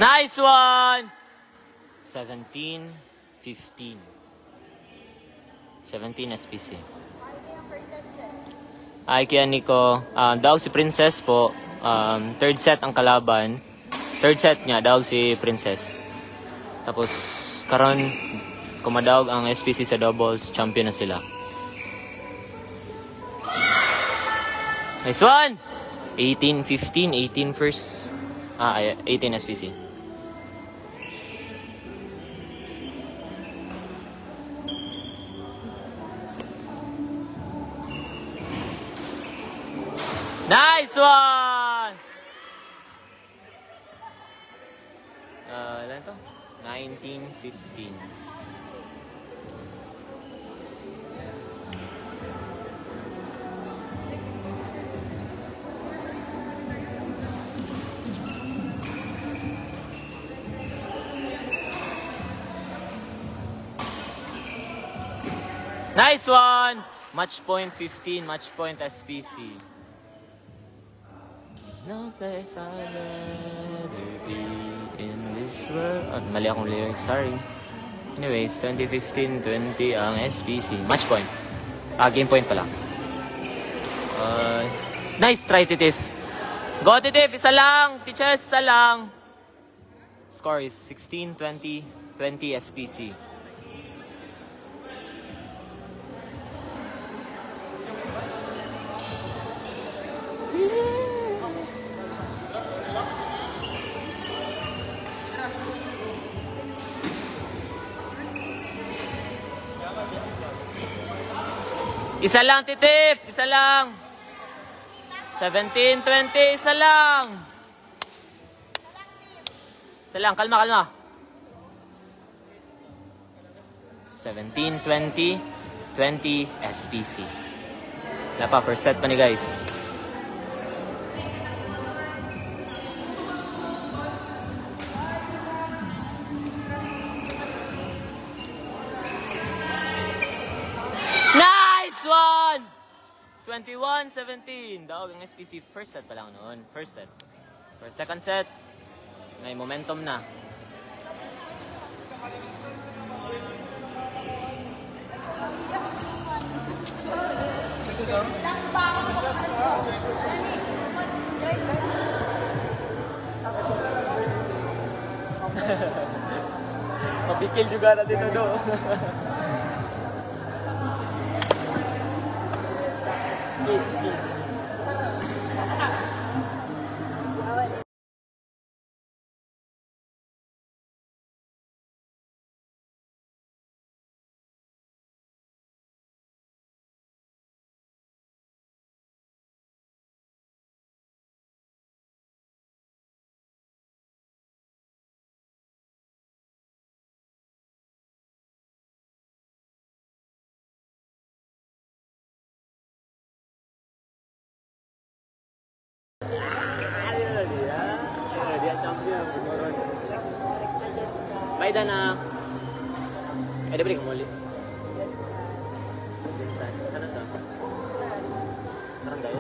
Nice one! 17, 15. 17 SPC. Ay, kaya Nico. Daw si Princess po. Third set ang kalaban. Third set niya, daw si Princess. Tapos, karon kumadawag ang SPC sa doubles. Champion na sila. Nice one! 18, 15. 18 first. 18 SPC. Nice one! Ilan to? 19, 15. Nice one! Match point 15, match point SPC. No place I'd rather be in this world. Mali akong lyrics, sorry. Anyways, 2015-20 ang SPC. Match point. Game point pala. Nice try, Titif. Go, Titif! Isa lang! Teachers, isa lang! Score is 16-20, 20 SPC. Isa lang, Titif! Isa lang! 17-20, isa lang! Isa lang, kalma, kalma. 17-20, 20 SPC. Wala pa, first set pa ni guys. Nice one! 21-17. Dawag ang SPC. First set pa lang noon. First set. For second set, may momentum na. Mapikil juga natin ito do. Baida na. Ay, di ba rin kumuli? Sana sa? Parang dayo?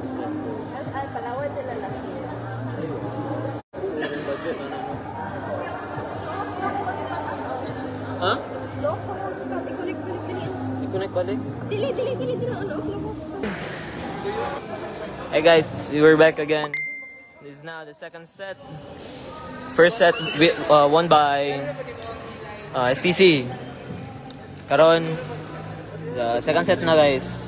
Siya? Palawad sila last year. Budget na naman. Ha? I-connect balik? Dili. Hey guys, we're back again. This is now the second set. First set won by SPC. Karon, the second set na guys.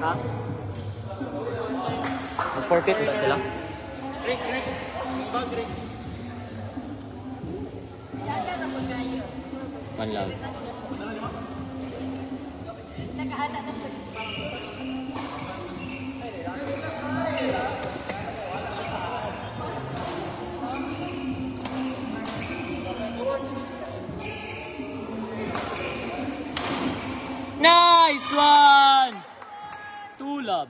Ha? Mag-forfeit ba sila? One love. Nice one! Tulab.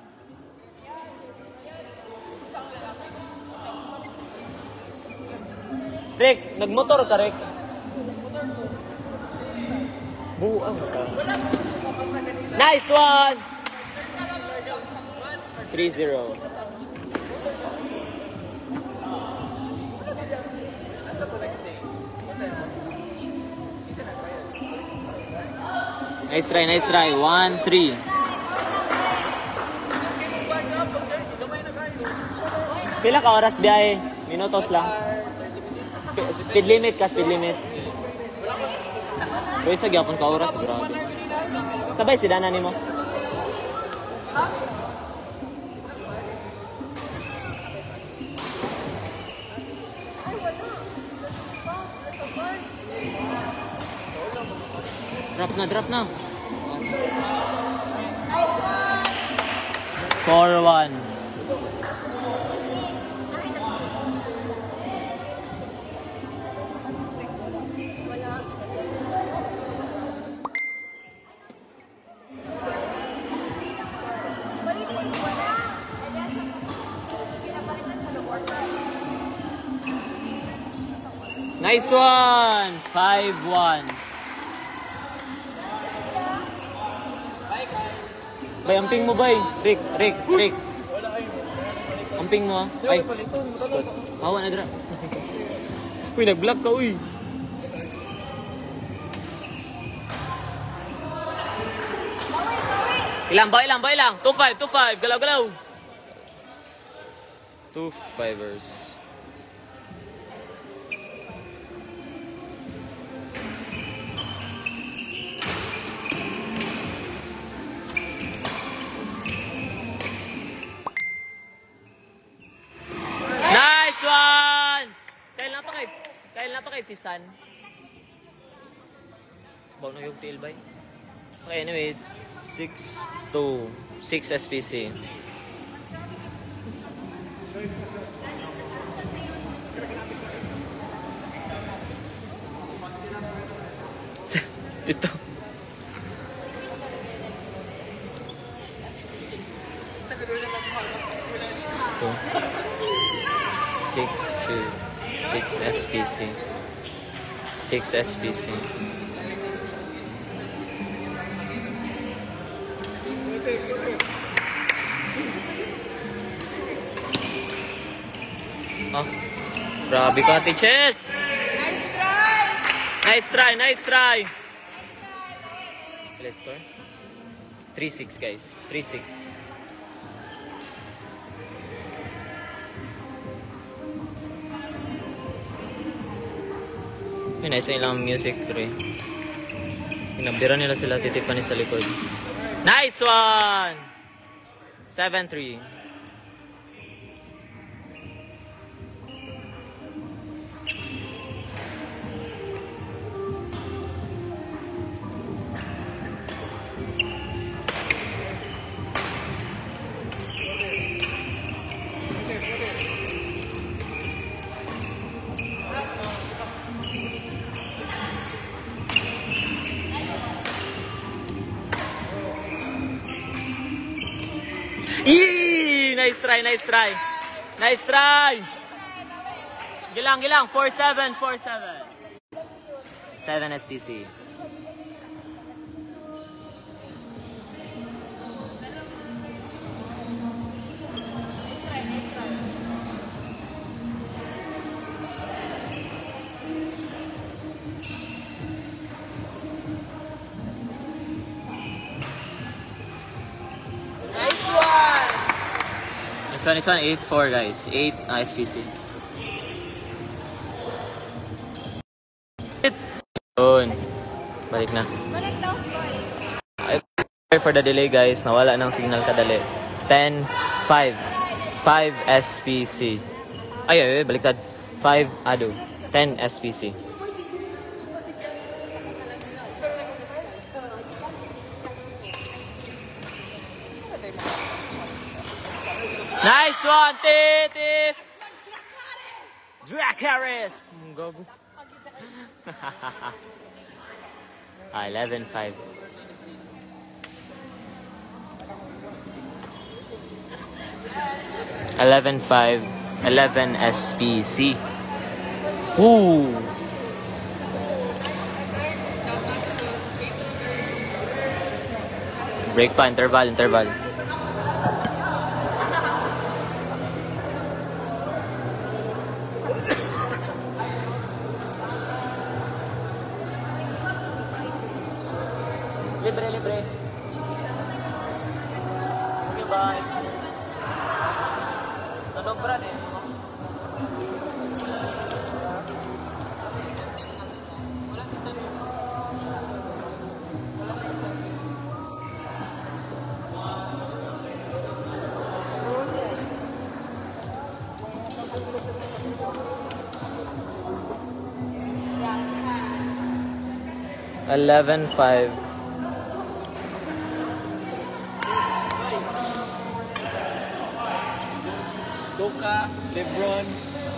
Rick, nagmotor ka, Rick? Buang ka. Nice one! 3-0. Nice try, nice try. 1-3. Pila ka oras biyahe? Minutos lang. Speed limit ka, speed limit. Pero isa gyapon ka oras, grabe. Sabay si Dana nimo. Drop na. 4-1. Nice one! 5-1. Bay, amping mo, bay. Rick. Amping mo, ay. Scott. Hawa na dra. Uy, nag-vlog ka, uy. Ilang. 2-5. Galaw. 2-5ers. Kaya na pa kay Fisan. Bawa na yung tail bay. Okay, anyways. 6-2. 6 SPC. Ito. 6-2. 6 SPC. 6 SPC. Oh, grabe ka, Tiches! Nice try! Let's score. 3-6, guys. 3-6. Yun, isa ilang music, pre. Pinabira nila sila, Tiffany sa likod. Nice one! 7-3. Yee! Nice try! Gilang. 4-7. 7 SPC. This one 8-4, guys. 8 SPC. Yun. Balik na. Sorry for the delay, guys. Nawala ng signal kadali. 10-5. 5 SPC. Ay, baliktad. 5 ADO. 10 SPC. Nice one, Tiff! Dracarys! Gago. 11-5. (11-5) 11 SPC. Woo! Break pa, interval. Libre. Okay, bye. Tanong brad eh. (11-5) Luka, LeBron,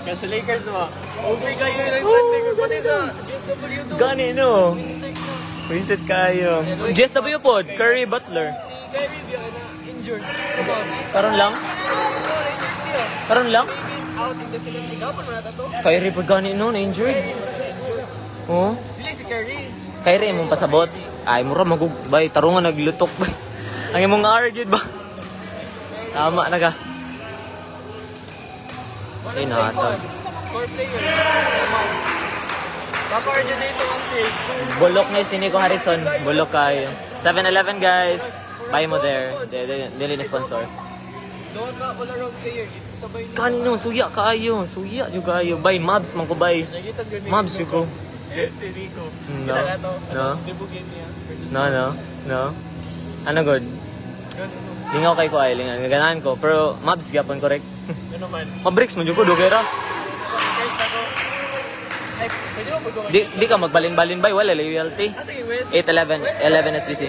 kaya sa Lakers mo. Okay kayo yung Sunday ko pati sa GSW2. Gani no. Reset kayo. GSW pod, Curry Butler. Si Kyrie na injured sa Mavs. Karon lang? Siya. Karon lang? Davis out indefinitely. Kapag mo na to? Kyrie pod gani no, na-injured. Oh. Dili si Kyrie. Kyrie imong pasabot. Ay mura magubay tarungan naglutok ba. Ang imong argue ba? Tama na ka. Ay nata. 4 players sa Mavs. Papa-argue dito ang trade. Bulok ni si Nico Harrison. Bulok kayo. 7-11 guys. Buy mo there. Dili na sponsor. Doon ka all-around player. Sabay niya. Kanino, suya kayo. Suya yung kayo. Buy Mavs man ko buy. Mavs yung ko. Si Rico. No. Kita ka to. No. Dibugin niya. versus No. Ano good? Lingaw kay ko ay lingaw. Ganahan ko. Pero Mavs gyapon correct. Ano man. Mabricks mo jud ko dugera. Guys, ako. Ay, pwede mo pag-gawa. Di ka magbalin-balin bay wala loyalty. Sige, West. 8-11 11 SBC.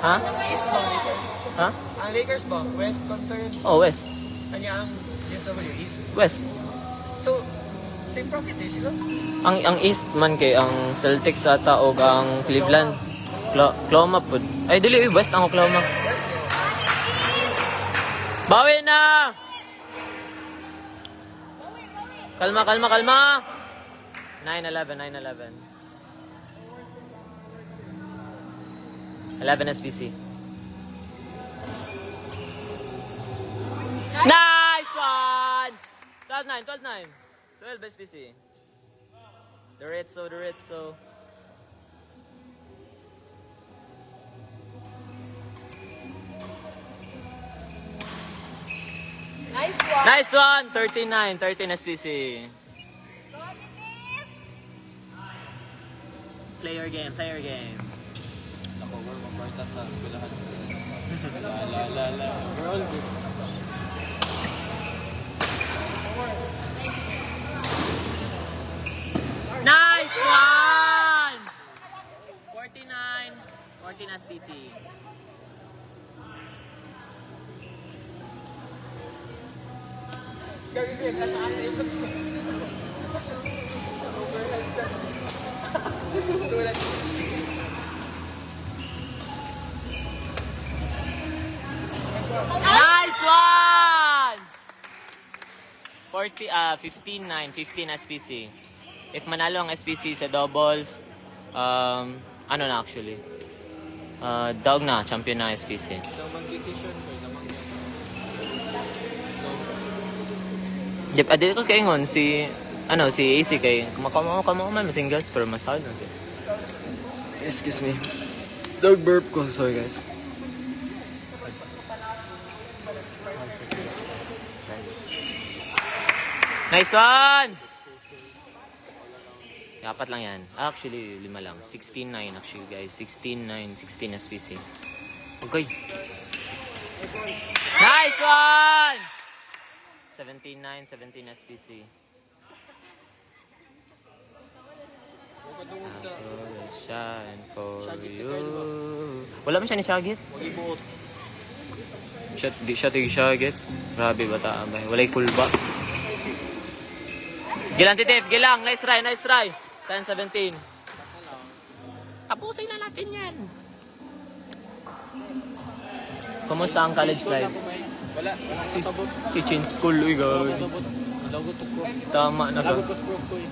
Ha? East ba Lakers? Ha? Ang Lakers ba? West Conference? Oh, West. Kanya ang GSW East. West. So, same bracket eh sila? Ang East man kay ang Celtics ata og ang Cleveland. Oklahoma pud. Ay dili West ang Oklahoma. West eh. Bawi na. Kalma. 9-11. 11 SBC. Nice one! 12-9. 12 SBC. Duritso. Nice one! 13 SBC. Player game. Ako, we're maparta sa eskwelahan. La. We're all good. Nice one! 14 SBC. Nice one! 15 SPC. If manalo ang SPC sa doubles, ano na actually? Dog na, champion na SPC. Namang decision ko, namang Yep, adito ko kaingon si AC kay kumakaman singles pero mas hard na siya. Excuse me. Dog burp ko, sorry guys. Nice one! Apat lang yan. Actually, 5 lang. 16-9 actually guys. 16-9, 16 SPC. Okay. Nice one! 17-9, 17 SPC. Pagkatungod sa Shine for Shagit you. ka, di ba? Wala mo siya ni Shagit? wag ibuot. Di siya tig Shagit. Grabe bata ba? Walay kulba. Gilang titif, gilang. Nice try, nice try. 10-17. Tapusin na natin yan. Kumusta ang college life? Wala kasabot. Teaching school, uy, guys. Lagot ko prof. Tama na ka. Lagot ko prof ko eh.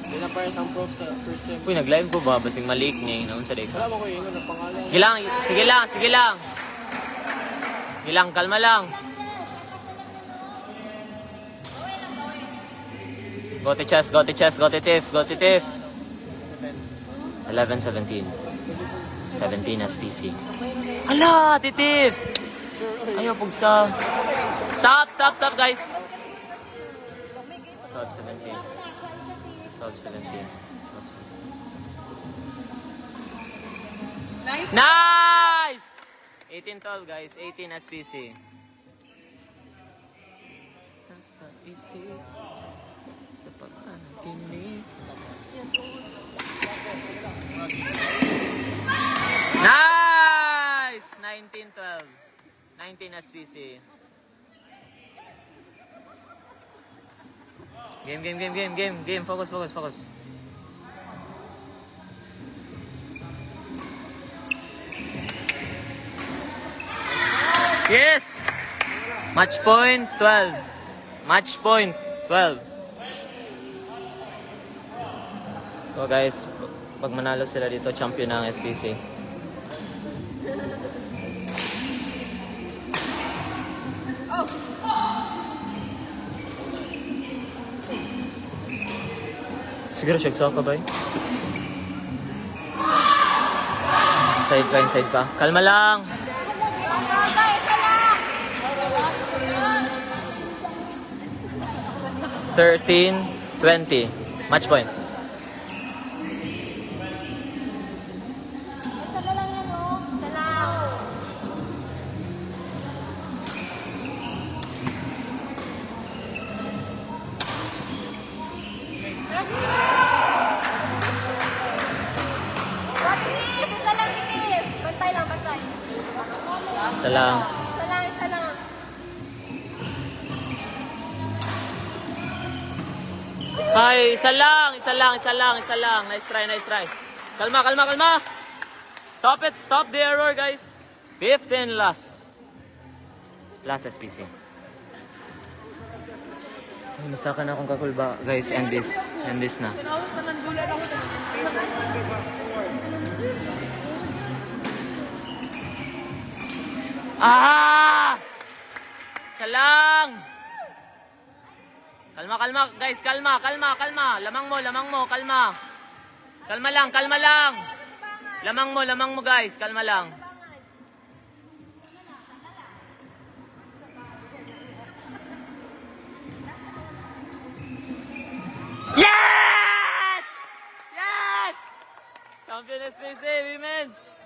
Hindi na para sa prof sa first sem. Uy, nag-live ko ba? Basing maliik niya. Naun sa day Wala mo ko yun, ang pangalan. Gilang, sige lang, sige lang. Gilang, kalma lang. Go to chest, go to chest, go to tiff, go to tiff. 11-17. 17 SPC. Hala, titif! Ayaw pugsa. Stop, guys. 12-17. 12-17. Nice! 18-12, guys. 18 SPC. Nasa isip sa pag-anatinig. Nice! 19-12. 19 SPC. Game. Focus. Yes! Match point 12. Match point 12. So guys, pag manalo sila dito, champion ng SPC. Siguro check sa ka ba? Inside ka. Kalma lang. $13-20. Match point. Isa lang. Ay, isa lang. Nice try. Kalma. Stop the error, guys. 15 last SPC. Ay, masakan akong kakulba, guys. End this na. Isa lang. Kalma, guys. Kalma. Lamang mo, kalma. Kalma lang. Lamang mo, guys. Kalma lang. Yes! Champion SPC Women's.